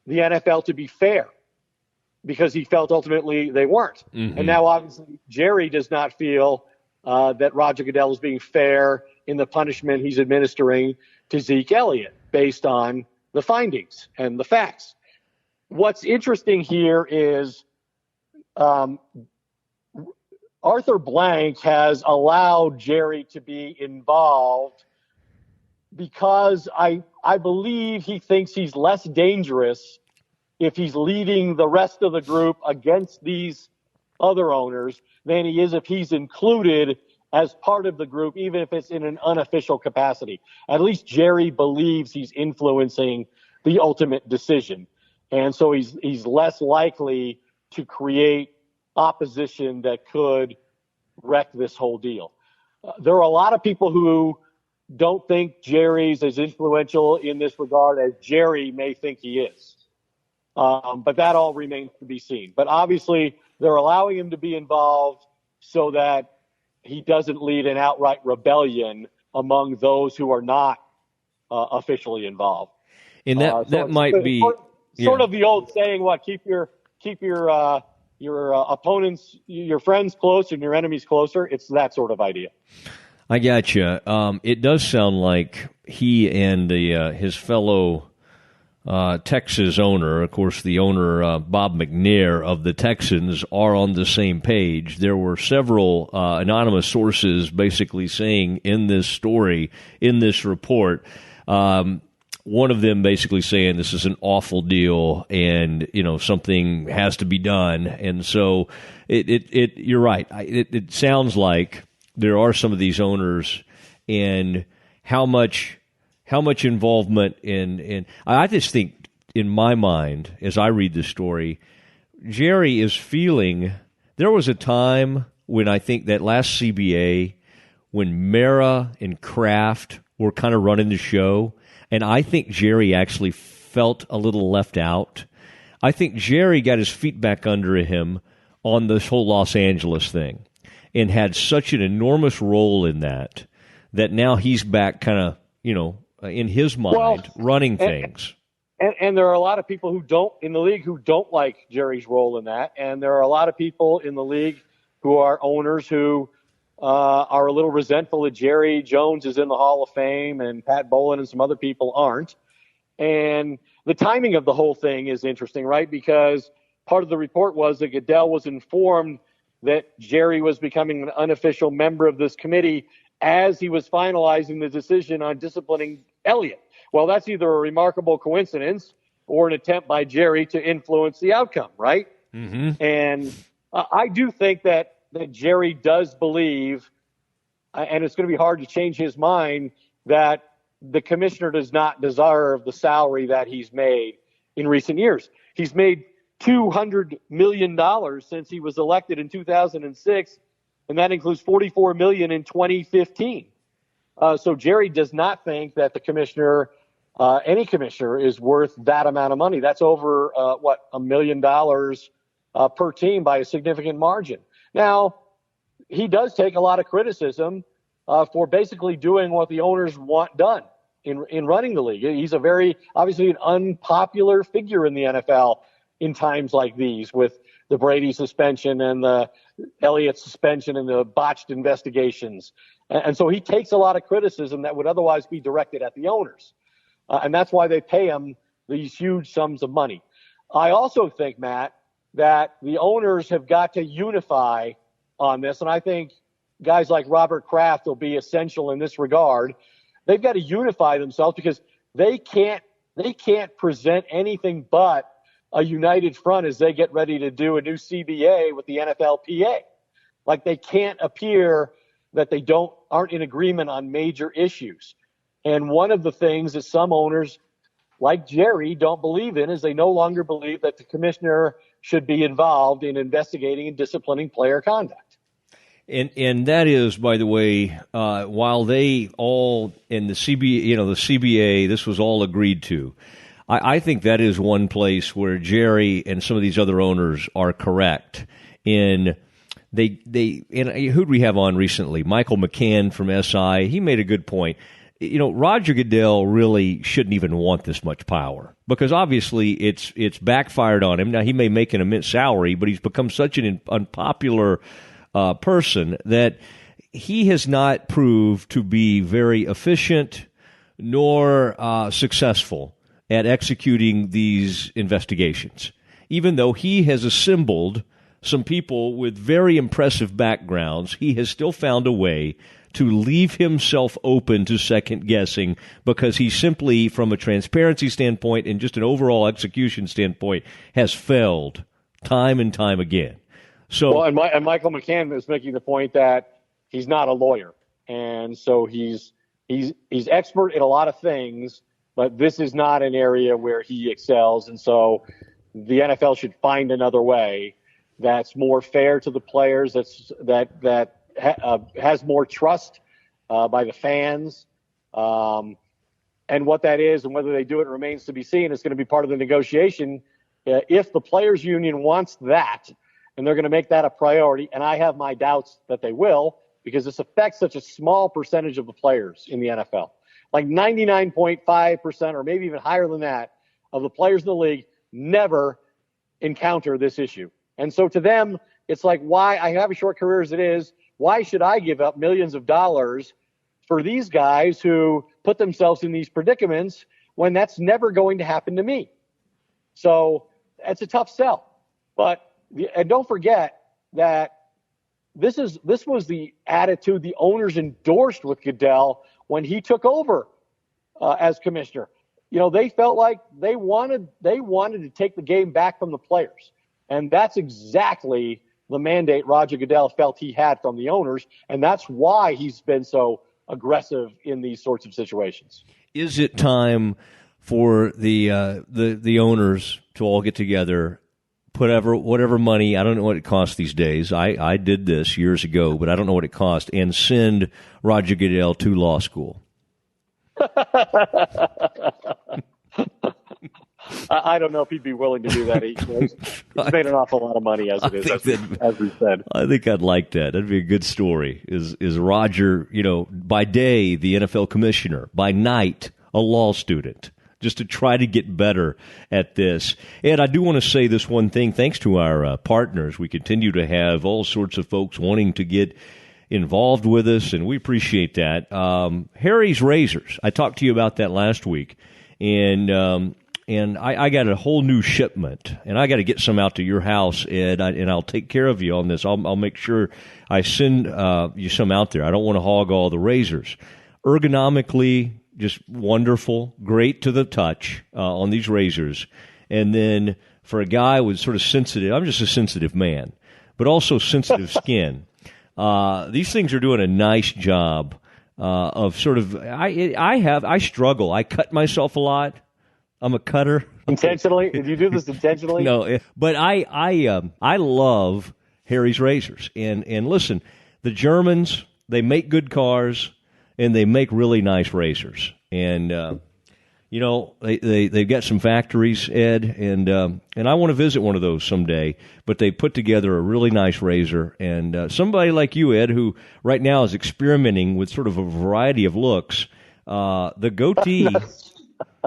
the NFL to be fair, because he felt ultimately they weren't. Mm-hmm. And now, obviously, Jerry does not feel that Roger Goodell is being fair in the punishment he's administering to Zeke Elliott based on the findings and the facts. What's interesting here is Arthur Blank has allowed Jerry to be involved because I believe he thinks he's less dangerous if he's leading the rest of the group against these other owners than he is if he's included as part of the group, even if it's in an unofficial capacity. At least Jerry believes he's influencing the ultimate decision. And so he's less likely to create opposition that could wreck this whole deal. There are a lot of people who don't think Jerry's as influential in this regard as Jerry may think he is. But that all remains to be seen. But obviously, they're allowing him to be involved so that he doesn't lead an outright rebellion among those who are not officially involved. And that might be sort of the old saying: "What keep your opponents, your friends close, and your enemies closer." It's that sort of idea. I gotcha. It does sound like he and his fellow Texas owner, of course, the owner, Bob McNair of the Texans, are on the same page. There were several anonymous sources basically saying in this story, in this report, one of them basically saying this is an awful deal and, something has to be done. And so you're right. It sounds like there are some of these owners, and how much involvement in I just think, in my mind, as I read the story, Jerry is feeling there was a time when I think that last CBA, when Mara and Kraft were kind of running the show, and I think Jerry actually felt a little left out. I think Jerry got his feet back under him on this whole Los Angeles thing and had such an enormous role in that now he's back kind of, in his mind, running things. And there are a lot of people in the league who don't like Jerry's role in that. And there are a lot of people in the league who are owners who are a little resentful that Jerry Jones is in the Hall of Fame and Pat Bowlen and some other people aren't. And the timing of the whole thing is interesting, right? Because part of the report was that Goodell was informed that Jerry was becoming an unofficial member of this committee as he was finalizing the decision on disciplining Elliott. Well, that's either a remarkable coincidence or an attempt by Jerry to influence the outcome, right? Mm-hmm. And I do think that Jerry does believe, and it's going to be hard to change his mind, that the commissioner does not deserve the salary that he's made in recent years. He's made $200 million since he was elected in 2006, and that includes $44 million in 2015. So Jerry does not think that the commissioner, any commissioner, is worth that amount of money. That's over $1 million per team by a significant margin. Now, he does take a lot of criticism for basically doing what the owners want done in running the league. He's obviously an unpopular figure in the NFL in times like these, with the Brady suspension and the Elliott suspension and the botched investigations. And so he takes a lot of criticism that would otherwise be directed at the owners. And that's why they pay him these huge sums of money. I also think, Matt, that the owners have got to unify on this. And I think guys like Robert Kraft will be essential in this regard. They've got to unify themselves because they can't present anything but a united front as they get ready to do a new CBA with the NFLPA. Like, they can't appear that they aren't in agreement on major issues. And one of the things that some owners, like Jerry, don't believe in is they no longer believe that the commissioner should be involved in investigating and disciplining player conduct. And that is, by the way, while they all in the CBA, this was all agreed to. I think that is one place where Jerry and some of these other owners are correct. And who'd we have on recently? Michael McCann from SI. He made a good point. Roger Goodell really shouldn't even want this much power because obviously it's backfired on him. Now he may make an immense salary, but he's become such an unpopular person that he has not proved to be very efficient nor successful at executing these investigations, even though he has assembled some people with very impressive backgrounds. He has still found a way to leave himself open to second guessing because he simply, from a transparency standpoint and just an overall execution standpoint, has failed time and time again. So, and Michael McCann is making the point that he's not a lawyer, and so he's expert in a lot of things, but this is not an area where he excels, and so the NFL should find another way that's more fair to the players, that has more trust by the fans, and what that is and whether they do it remains to be seen. It's going to be part of the negotiation. If the players' union wants that, and they're going to make that a priority, and I have my doubts that they will, because this affects such a small percentage of the players in the NFL. Like 99.5%, or maybe even higher than that, of the players in the league never encounter this issue. And so to them, it's like, why? I have a short career as it is. Why should I give up millions of dollars for these guys who put themselves in these predicaments when that's never going to happen to me? So it's a tough sell. And don't forget that this was the attitude the owners endorsed with Goodell when he took over as commissioner. They felt like they wanted to take the game back from the players. And that's exactly the mandate Roger Goodell felt he had from the owners, and that's why he's been so aggressive in these sorts of situations. Is it time for the owners to all get together, put whatever money, I don't know what it costs these days. I did this years ago, but I don't know what it cost, and send Roger Goodell to law school? I don't know if he'd be willing to do that. He's made an awful lot of money as it is, as we said. I think I'd like that. That'd be a good story. Is Roger, by day the NFL commissioner, by night a law student, just to try to get better at this. And I do want to say this one thing. Thanks to our partners, we continue to have all sorts of folks wanting to get involved with us, and we appreciate that. Harry's Razors. I talked to you about that last week, and I got a whole new shipment, and I got to get some out to your house, Ed, and I'll take care of you on this. I'll make sure I send you some out there. I don't want to hog all the razors. Ergonomically, just wonderful, great to the touch on these razors. And then for a guy with sort of sensitive, I'm just a sensitive man, but also sensitive skin. These things are doing a nice job of sort of, I struggle. I cut myself a lot. I'm a cutter. Intentionally? Did you do this intentionally? No, but I love Harry's Razors. And listen, the Germans, they make good cars, and they make really nice razors. And they've got some factories, Ed, and I want to visit one of those someday. But they put together a really nice razor, and somebody like you, Ed, who right now is experimenting with sort of a variety of looks. The goatee.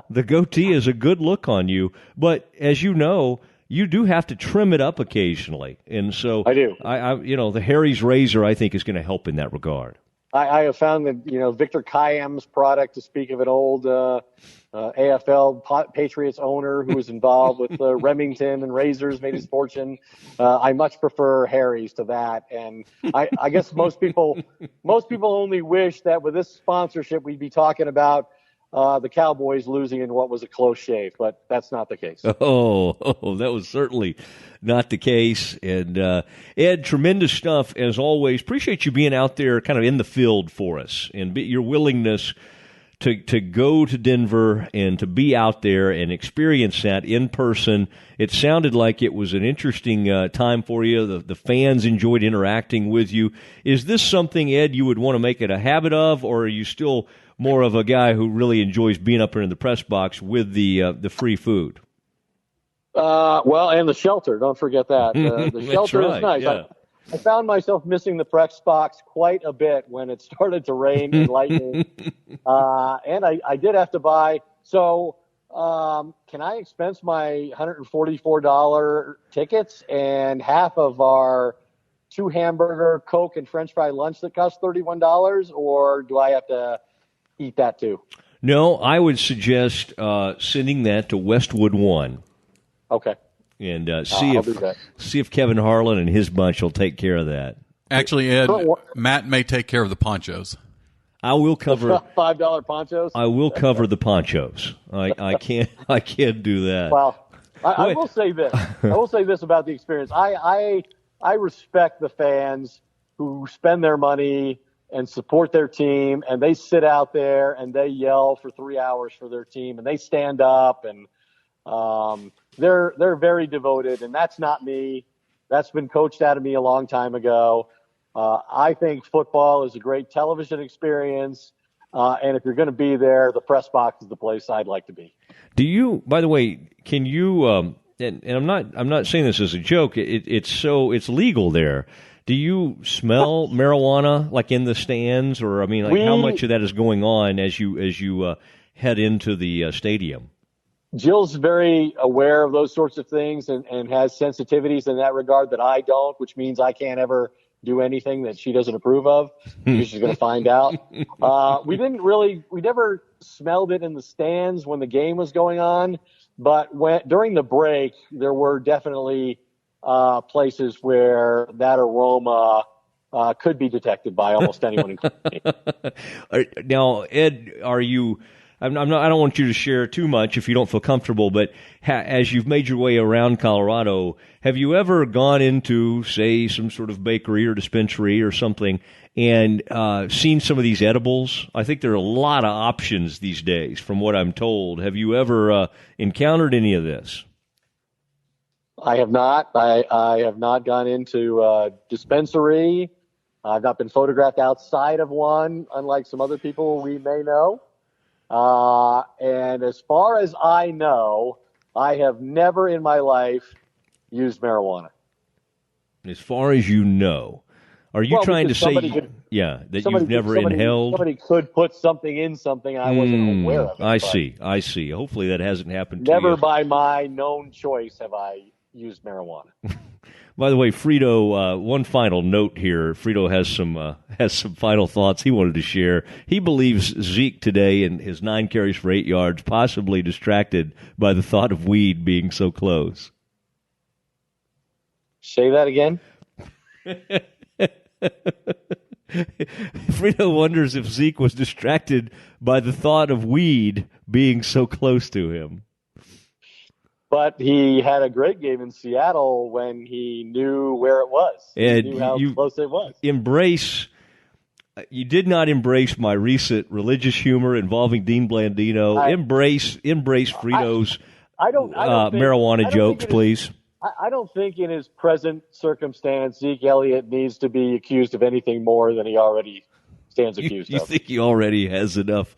The goatee is a good look on you, but as you know, you do have to trim it up occasionally, and so I do. The Harry's razor, I think, is going to help in that regard. I have found that Victor Kayam's product, to speak of an old AFL Patriots owner who was involved with Remington and razors, made his fortune. I much prefer Harry's to that, and I guess most people only wish that with this sponsorship we'd be talking about the Cowboys losing in what was a close shave, but that's not the case. Oh, that was certainly not the case. And Ed, tremendous stuff as always. Appreciate you being out there kind of in the field for us and your willingness to go to Denver and to be out there and experience that in person. It sounded like it was an interesting time for you. The fans enjoyed interacting with you. Is this something, Ed, you would want to make it a habit of, or are you still more of a guy who really enjoys being up there in the press box with the free food? Well, and the shelter. Don't forget that. The shelter right, is nice. yeah. I found myself missing the press box quite a bit when it started to rain and lightning. And I did have to buy. So can I expense my $144 tickets and half of our 2 hamburger, Coke, and French fry lunch that cost $31, or do I have to eat that too? No, I would suggest sending that to Westwood 1. Okay. And I'll do that. see if Kevin Harlan and his bunch will take care of that. Actually, Ed, Matt may take care of the ponchos. I will cover $5 ponchos. I will cover the ponchos. I can't do that. Well, I will say this. I will say this about the experience. I respect the fans who spend their money and support their team, and they sit out there and they yell for 3 hours for their team, and they stand up, and they're very devoted, and that's not me. That's been coached out of me a long time ago. I think football is a great television experience, and if you're going to be there, the press box is the place I'd like to be. Do you? By the way, can you? And I'm not saying this as a joke. It's legal there. Do you smell marijuana like in the stands, or I mean, like how much of that is going on as you head into the stadium? Jill's very aware of those sorts of things and has sensitivities in that regard that I don't, which means I can't ever do anything that she doesn't approve of. She's going to find out. We never smelled it in the stands when the game was going on, but during the break, there were definitely places where that aroma could be detected by almost anyone, including me. Now, Ed, are you? I don't want you to share too much if you don't feel comfortable, but as you've made your way around Colorado, have you ever gone into, say, some sort of bakery or dispensary or something and seen some of these edibles? I think there are a lot of options these days, from what I'm told. Have you ever encountered any of this? I have not. I have not gone into a dispensary. I've not been photographed outside of one, unlike some other people we may know. And as far as I know, I have never in my life used marijuana. As far as you know. Are you trying to say, that you've never inhaled? Somebody could put something in something I wasn't aware of. I see. Hopefully that hasn't happened to you. Never by my known choice have I used marijuana. By the way, Frito, one final note here. Frito has some final thoughts he wanted to share. He believes Zeke today in his 9 carries for 8 yards, possibly distracted by the thought of weed being so close. Say that again? Frito wonders if Zeke was distracted by the thought of weed being so close to him. But he had a great game in Seattle when he knew where it was. And he knew how close it was. You did not embrace my recent religious humor involving Dean Blandino. Embrace Frito's marijuana jokes, please. I don't think in his present circumstance, Zeke Elliott needs to be accused of anything more than he already stands accused of. You think he already has enough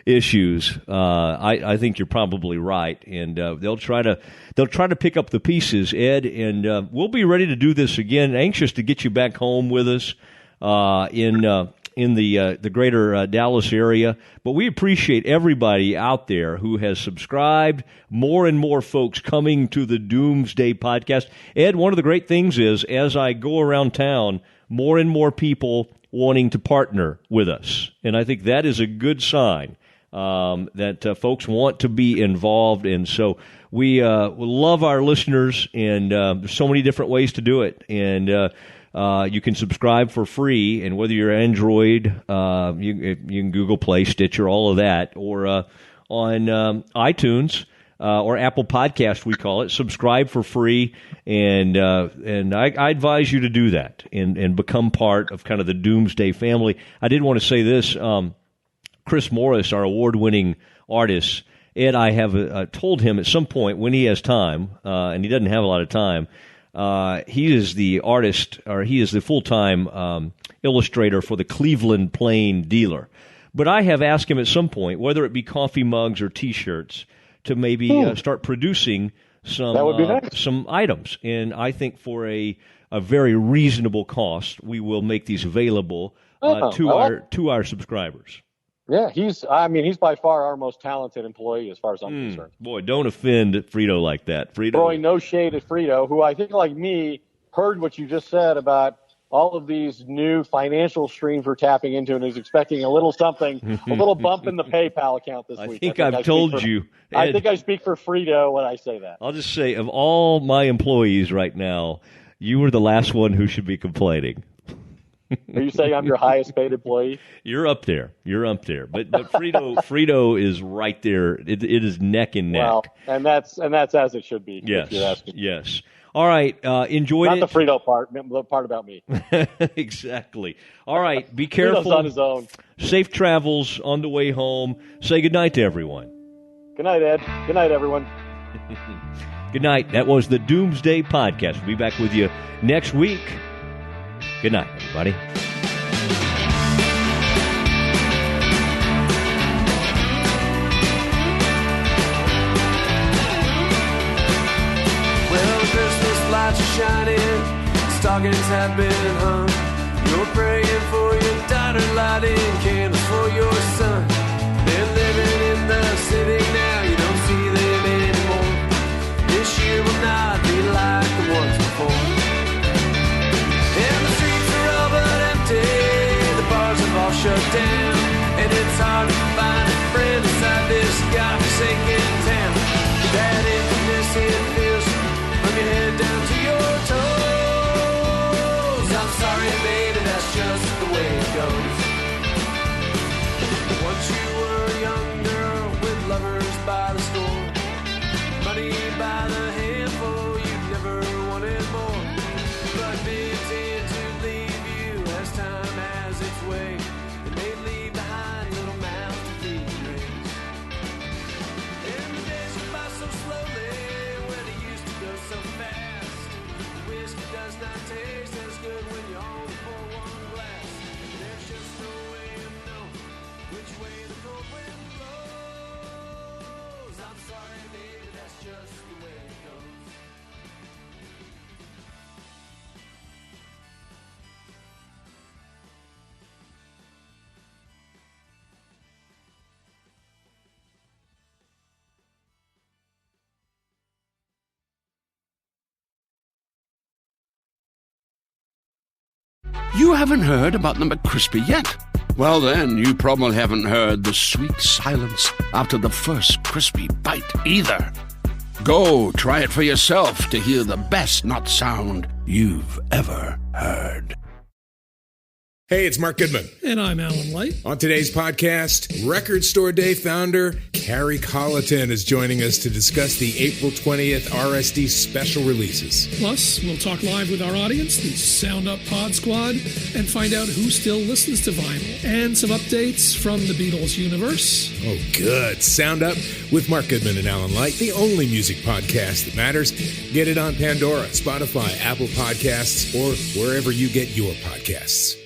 issues? I think you're probably right, and they'll try to pick up the pieces, Ed, and we'll be ready to do this again. Anxious to get you back home with us in the greater Dallas area. But we appreciate everybody out there who has subscribed, more and more folks coming to the Doomsday podcast. Ed, one of the great things is, as I go around town, more and more people wanting to partner with us. And I think that is a good sign that folks want to be involved. And so we love our listeners, and there's so many different ways to do it. And you can subscribe for free, and whether you're Android, you can Google Play, Stitcher, all of that, or on iTunes or Apple Podcast, we call it. Subscribe for free, and I advise you to do that and become part of kind of the Doomsday family. I did want to say this. Chris Morris, our award-winning artist. Ed, I have told him at some point when he has time, and he doesn't have a lot of time, he is the artist, or he is the full-time illustrator for the Cleveland Plain Dealer. But I have asked him at some point, whether it be coffee mugs or T-shirts, to maybe start producing some That would be nice. some items. And I think for a very reasonable cost, we will make these available to our subscribers. Yeah, he's by far our most talented employee as far as I'm concerned. Boy, don't offend Frito like that. Frito. Throwing no shade at Frito, who I think, like me, heard what you just said about all of these new financial streams we're tapping into and is expecting a little something, a little bump in the PayPal account this week. I think I've told you. Ed, I think I speak for Frito when I say that. I'll just say, of all my employees right now, you were the last one who should be complaining. Are you saying I'm your highest paid employee? You're up there. But Frito is right there. It is neck and neck. Well, and that's as it should be. Yes. If you're asking. Yes. All right. Enjoyed Not it. the Frito part, the part about me. Exactly. All right. Be careful. Frito's on his own. Safe travels on the way home. Say goodnight to everyone. Good night, Ed. Good night, everyone. Good night. That was the Doomsday Podcast. We'll be back with you next week. Good night, everybody. Well, the Christmas lights are shining, stockings have been hung. You're praying for your daughter, lighting candles for your son. They're living in the city now, you don't see them anymore. This year will not be like the ones before. And the streets are all but empty, the bars have all shut down, and it's hard to find a friend inside this godforsaken town. That emptiness, it feels from your head down to your toes. I'm sorry, baby, that's just the way it goes. Once you were a young girl with lovers by the score, money by the handful, you never wanted more. But they tend to leave you as time has its way. They may leave behind little mouths to feed and raise. And the days go by so slowly when it used to go so fast. Whiskey does not taste as good when you only pour one glass. There's just no way of knowing which way the cold wind blows. I'm sorry, baby, that's just the way it goes. You haven't heard about the McCrispy yet? Well, then, you probably haven't heard the sweet silence after the first crispy bite either. Go try it for yourself to hear the best nut sound you've ever heard. Hey, it's Mark Goodman. And I'm Alan Light. On today's podcast, Record Store Day founder Carrie Colleton is joining us to discuss the April 20th RSD special releases. Plus, we'll talk live with our audience, the Sound Up Pod Squad, and find out who still listens to vinyl. And some updates from the Beatles universe. Oh, good. Sound Up with Mark Goodman and Alan Light, the only music podcast that matters. Get it on Pandora, Spotify, Apple Podcasts, or wherever you get your podcasts.